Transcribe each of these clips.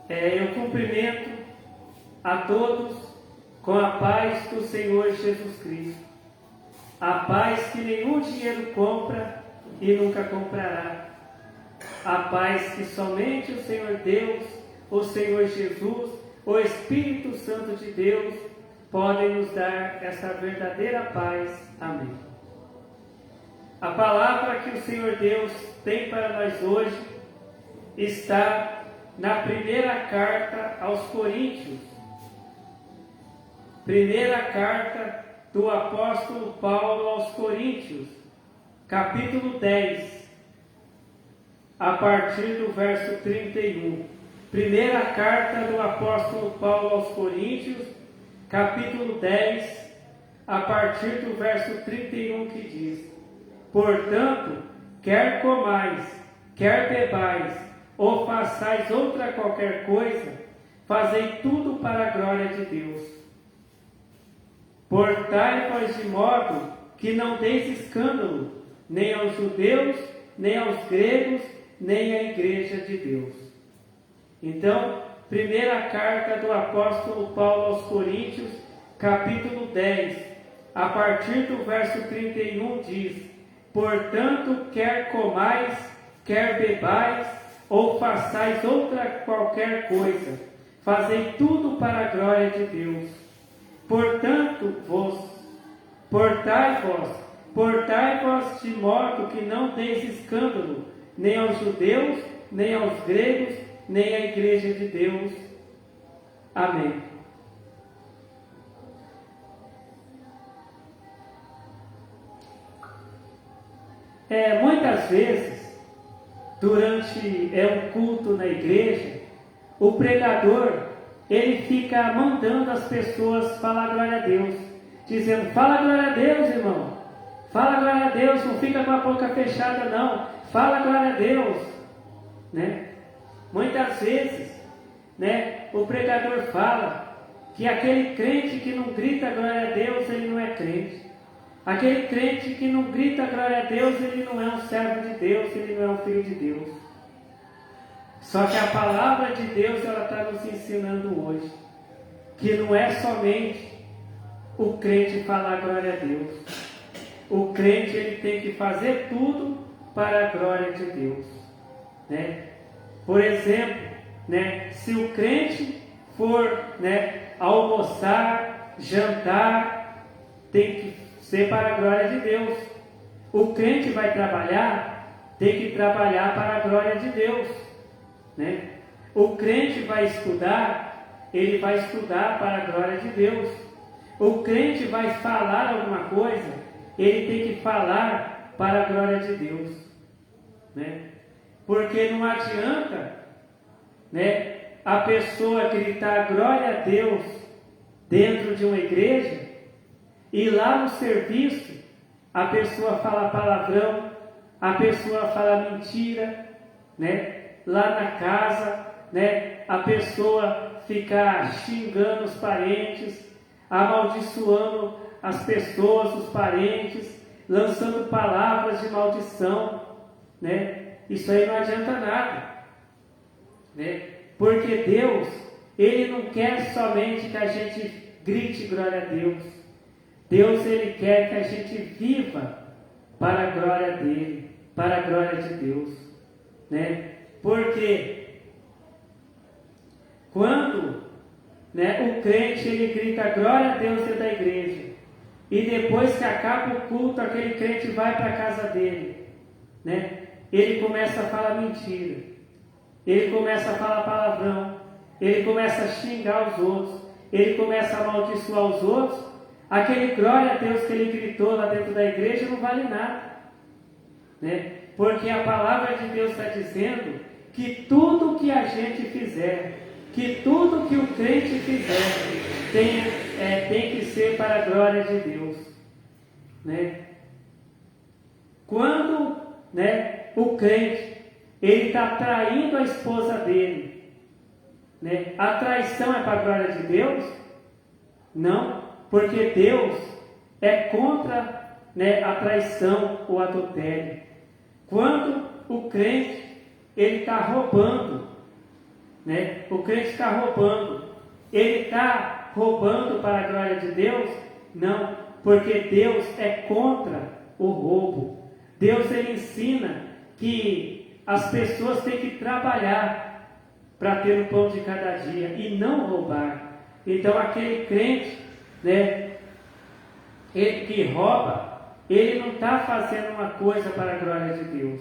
Eu cumprimento a todos com a paz do Senhor Jesus Cristo. A paz que nenhum dinheiro compra e nunca comprará. A paz que somente o Senhor Deus, o Senhor Jesus, o Espírito Santo de Deus podem nos dar essa verdadeira paz. Amém. A palavra que o Senhor Deus tem para nós hoje está na primeira carta aos Coríntios. Primeira carta do apóstolo Paulo aos Coríntios, capítulo 10, a partir do verso 31. Primeira carta do apóstolo Paulo aos Coríntios, capítulo 10, a partir do verso 31, que diz: Portanto, quer comais, quer bebais, ou façais outra qualquer coisa, fazei tudo para a glória de Deus. Portai-vos de modo que não deis escândalo, nem aos judeus, nem aos gregos, nem à igreja de Deus. Então, primeira carta do apóstolo Paulo aos Coríntios, capítulo 10, a partir do verso 31 diz: Portanto, quer comais, quer bebais, ou façais outra qualquer coisa, fazei tudo para a glória de Deus. Portai-vos de modo que não deis escândalo, nem aos judeus, nem aos gregos, nem à igreja de Deus. Amém. Muitas vezes, durante um culto na igreja, o pregador ele fica mandando as pessoas falar glória a Deus, dizendo: fala glória a Deus, irmão, fala glória a Deus, não fica com a boca fechada não, fala glória a Deus, né? Muitas vezes, né, o pregador fala que aquele crente que não grita glória a Deus, ele não é crente. Aquele crente que não grita glória a Deus, ele não é um servo de Deus, ele não é um filho de Deus. Só que a palavra de Deus, ela está nos ensinando hoje que não é somente o crente falar glória a Deus. O crente, ele tem que fazer tudo para a glória de Deus, né? Por exemplo, né, se o crente for, né, almoçar, jantar, tem que ser para a glória de Deus. O crente vai trabalhar, tem que trabalhar para a glória de Deus, né? O crente vai estudar, ele vai estudar para a glória de Deus. O crente vai falar alguma coisa, ele tem que falar para a glória de Deus, né? Porque não adianta, né, a pessoa gritar glória a Deus dentro de uma igreja e lá no serviço a pessoa fala palavrão, a pessoa fala mentira, né? Lá na casa, né, a pessoa fica xingando os parentes, amaldiçoando as pessoas, os parentes, lançando palavras de maldição, né? Isso aí não adianta nada, né? Porque Deus, ele não quer somente que a gente grite glória a Deus. Deus, ele quer que a gente viva para a glória dele, para a glória de Deus, né? Porque quando, né, o crente ele grita glória a Deus dentro da igreja, e depois que acaba o culto, aquele crente vai para a casa dele, né? Ele começa a falar mentira, ele começa a falar palavrão, ele começa a xingar os outros, ele começa a amaldiçoar os outros. Aquele glória a Deus que ele gritou lá dentro da igreja não vale nada, né? Porque a palavra de Deus está dizendo que tudo que a gente fizer, que tudo que o crente fizer, tem que ser para a glória de Deus, né? Quando, né, o crente ele está traindo a esposa dele, né, a traição é para a glória de Deus? Não, porque Deus é contra, né, a traição ou adultério. Quando o crente ele está roubando, né? O crente está roubando. Ele está roubando para a glória de Deus? Não, porque Deus é contra o roubo. Deus, ele ensina que as pessoas têm que trabalhar para ter o pão de cada dia e não roubar. Então aquele crente, né, ele que rouba, ele não está fazendo uma coisa para a glória de Deus,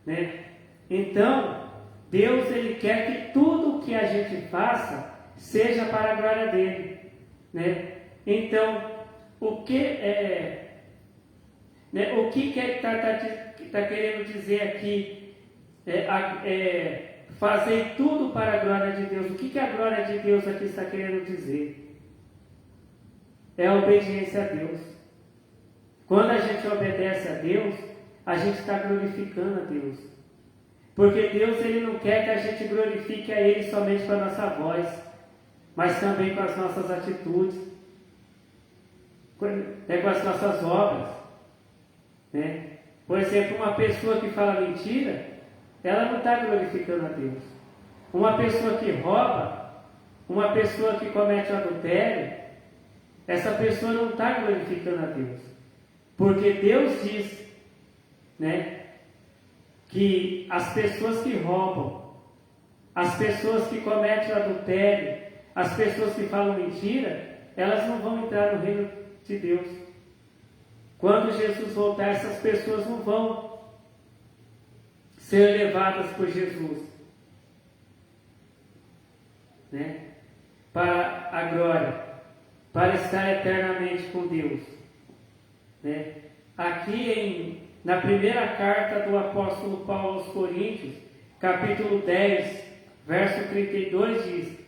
né? Então Deus, ele quer que tudo que a gente faça seja para a glória dele, né? Então o que o que ele está querendo dizer aqui fazer tudo para a glória de Deus? O que a glória de Deus aqui está querendo dizer? É a obediência a Deus. Quando a gente obedece a Deus, a gente está glorificando a Deus. Porque Deus, ele não quer que a gente glorifique a Ele somente com a nossa voz, mas também com as nossas atitudes, com as nossas obras, né? Por exemplo, uma pessoa que fala mentira, ela não está glorificando a Deus. Uma pessoa que rouba, uma pessoa que comete adultério, essa pessoa não está glorificando a Deus. Porque Deus diz, né, que as pessoas que roubam, as pessoas que cometem o adultério, as pessoas que falam mentira, elas não vão entrar no reino de Deus. Quando Jesus voltar, essas pessoas não vão ser levadas por Jesus, né, para a glória, para estar eternamente com Deus, né? Aqui na primeira carta do apóstolo Paulo aos Coríntios, capítulo 10, verso 32 diz: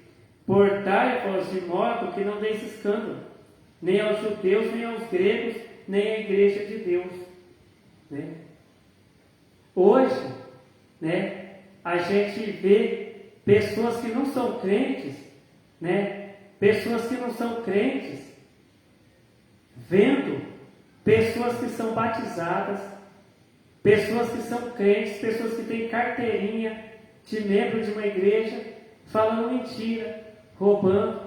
portai-vos de modo que não deis escândalo, nem aos judeus, nem aos gregos, nem à igreja de Deus, né? Hoje, né, a gente vê pessoas que não são crentes, né, pessoas que não são crentes, vendo pessoas que são batizadas, pessoas que são crentes, pessoas que têm carteirinha de membro de uma igreja, falando mentira, roubando,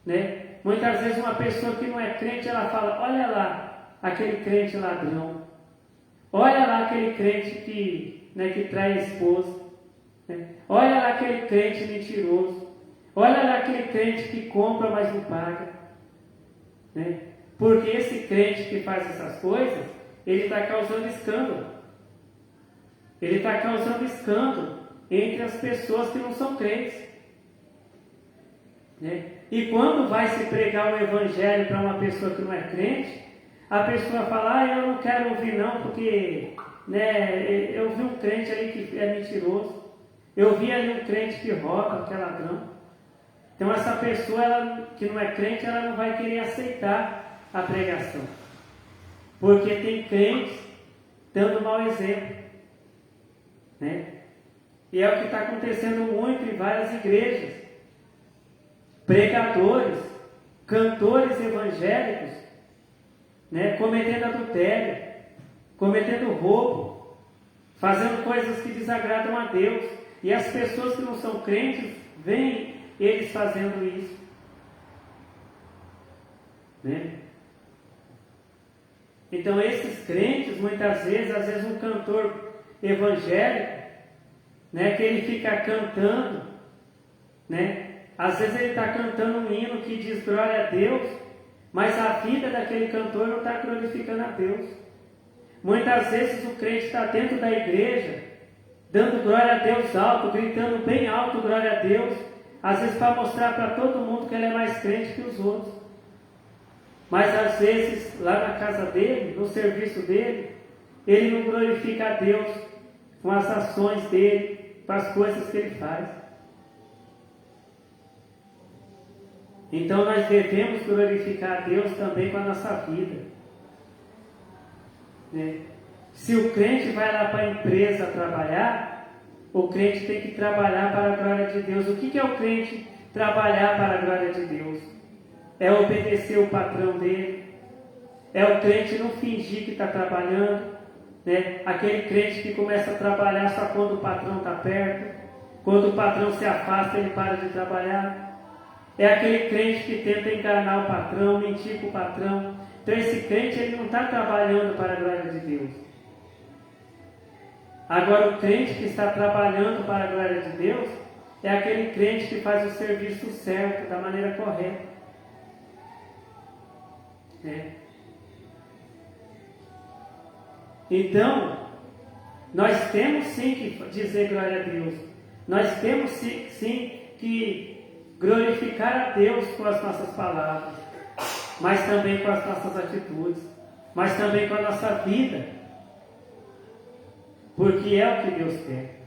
né? Muitas vezes uma pessoa que não é crente, ela fala: olha lá, aquele crente ladrão, olha lá aquele crente que trai a esposa, né? Olha lá aquele crente mentiroso, olha lá aquele crente que compra, mas não paga, né? Porque esse crente que faz essas coisas, ele está causando escândalo. Ele está causando escândalo entre as pessoas que não são crentes, né? E quando vai se pregar o evangelho para uma pessoa que não é crente, a pessoa fala: eu não quero ouvir não, porque, né, eu vi um crente ali que é mentiroso, eu vi ali um crente que rouba, que é ladrão. Então essa pessoa, ela, que não é crente, ela não vai querer aceitar a pregação, porque tem crentes dando mau exemplo, né? E é o que está acontecendo muito em várias igrejas. Pregadores, cantores evangélicos, né, cometendo adultério, cometendo roubo, fazendo coisas que desagradam a Deus, e as pessoas que não são crentes veem eles fazendo isso, né? Então esses crentes, muitas vezes, às vezes um cantor evangélico, né, que ele fica cantando, né, às vezes ele está cantando um hino que diz glória a Deus, mas a vida daquele cantor não está glorificando a Deus. Muitas vezes o crente está dentro da igreja, dando glória a Deus alto, gritando bem alto glória a Deus, às vezes para mostrar para todo mundo que ele é mais crente que os outros. Mas às vezes, lá na casa dele, no serviço dele, ele não glorifica a Deus com as ações dele, com as coisas que ele faz. Então nós devemos glorificar a Deus também com a nossa vida, né? Se o crente vai lá para a empresa trabalhar, o crente tem que trabalhar para a glória de Deus. O que é o crente trabalhar para a glória de Deus? É obedecer o patrão dele, é o crente não fingir que está trabalhando, né? Aquele crente que começa a trabalhar só quando o patrão está perto, Quando o patrão se afasta, ele para de trabalhar. É aquele crente que tenta enganar o patrão, mentir para o patrão. Então esse crente ele não está trabalhando para a glória de Deus. Agora o crente que está trabalhando para a glória de Deus é aquele crente que faz o serviço certo, da maneira correta. Então, nós temos sim que dizer glória a Deus. Nós temos sim que glorificar a Deus com as nossas palavras, mas também com as nossas atitudes, mas também com a nossa vida, porque é o que Deus quer.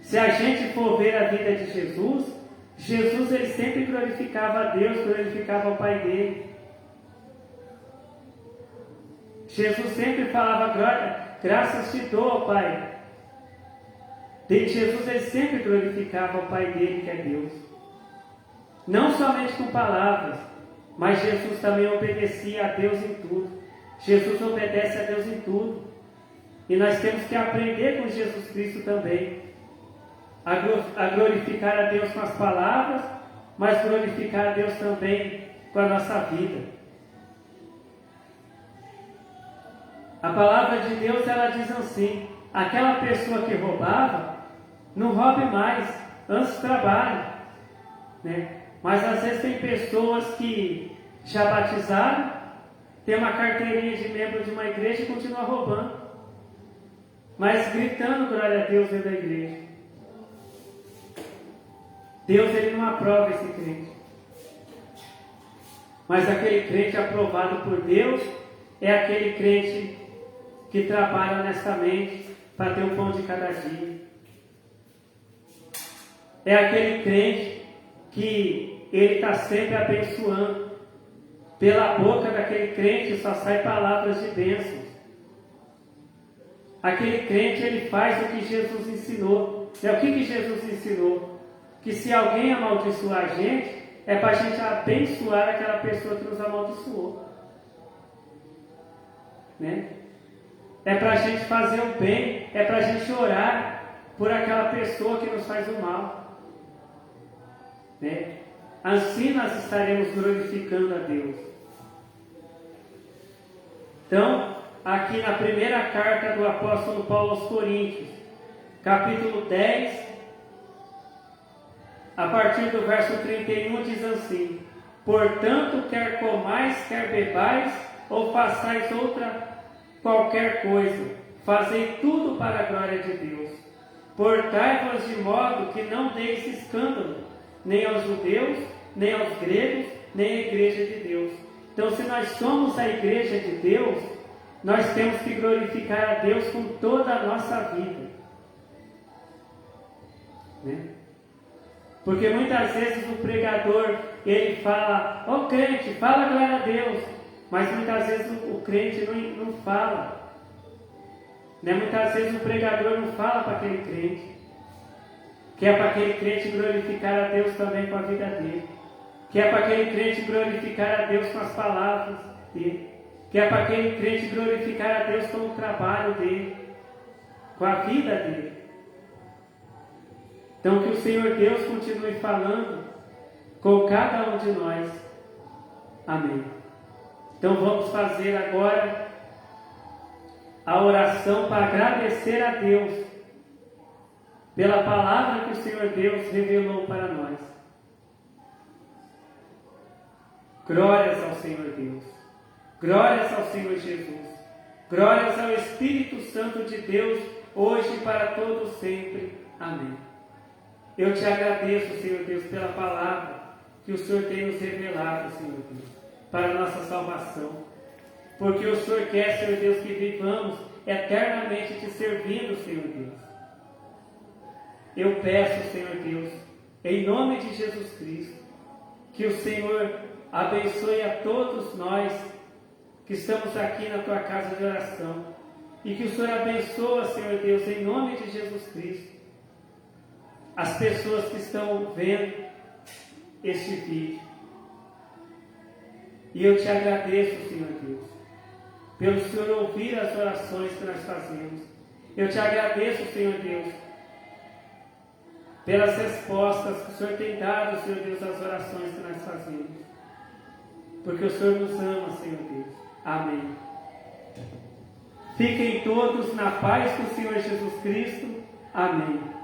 Se a gente for ver a vida de Jesus, Jesus ele sempre glorificava a Deus, glorificava o Pai dele. Jesus sempre falava, graças te dou, Pai. Jesus ele sempre glorificava o Pai dele, que é Deus. Não somente com palavras, mas Jesus também obedecia a Deus em tudo. Jesus obedece a Deus em tudo. E nós temos que aprender com Jesus Cristo também a glorificar a Deus com as palavras, mas glorificar a Deus também com a nossa vida. A palavra de Deus ela diz assim: aquela pessoa que roubava, não roube mais, antes trabalhe, Mas às vezes tem pessoas que já batizaram, tem uma carteirinha de membro de uma igreja e continua roubando, mas gritando glória a Deus dentro da igreja. Deus ele não aprova esse crente. Mas aquele crente aprovado por Deus é aquele crente que trabalha honestamente para ter o pão de cada dia. É aquele crente que ele está sempre abençoando. Pela boca daquele crente só sai palavras de bênçãos. Aquele crente ele faz o que Jesus ensinou. O que Jesus ensinou? Que se alguém amaldiçoar a gente, é para a gente abençoar aquela pessoa que nos amaldiçoou. É para a gente fazer o bem, é para a gente orar por aquela pessoa que nos faz o mal. Assim nós estaremos glorificando a Deus. Então, aqui na primeira carta do apóstolo Paulo aos Coríntios, capítulo 10, a partir do verso 31, diz assim: portanto, quer comais, quer bebais, ou façais outra qualquer coisa, fazei tudo para a glória de Deus. Portai-vos de modo que não deis escândalo, nem aos judeus, nem aos gregos, nem à igreja de Deus. Então, se nós somos a igreja de Deus, nós temos que glorificar a Deus com toda a nossa vida. Porque muitas vezes o pregador, ele fala, crente, fala glória a Deus. Mas muitas vezes o crente não fala. Muitas vezes o pregador não fala para aquele crente. Que é para aquele crente glorificar a Deus também com a vida dele. Que é para aquele crente glorificar a Deus com as palavras dele. Que é para aquele crente glorificar a Deus com o trabalho dele, com a vida dele. Então que o Senhor Deus continue falando com cada um de nós. Amém. Então vamos fazer agora a oração para agradecer a Deus pela palavra que o Senhor Deus revelou para nós. Glórias ao Senhor Deus. Glórias ao Senhor Jesus. Glórias ao Espírito Santo de Deus, hoje e para todos sempre. Amém. Eu te agradeço, Senhor Deus, pela palavra que o Senhor tem nos revelado, Senhor Deus, para a nossa salvação. Porque o Senhor quer, Senhor Deus, que vivamos eternamente te servindo, Senhor Deus. Eu peço, Senhor Deus, em nome de Jesus Cristo, que o Senhor abençoe a todos nós que estamos aqui na tua casa de oração. E que o Senhor abençoe, Senhor Deus, em nome de Jesus Cristo, as pessoas que estão vendo este vídeo. E eu te agradeço, Senhor Deus, pelo Senhor ouvir as orações que nós fazemos. Eu te agradeço, Senhor Deus, pelas respostas que o Senhor tem dado, Senhor Deus, às orações que nós fazemos. Porque o Senhor nos ama, Senhor Deus. Amém. Fiquem todos na paz do Senhor Jesus Cristo. Amém.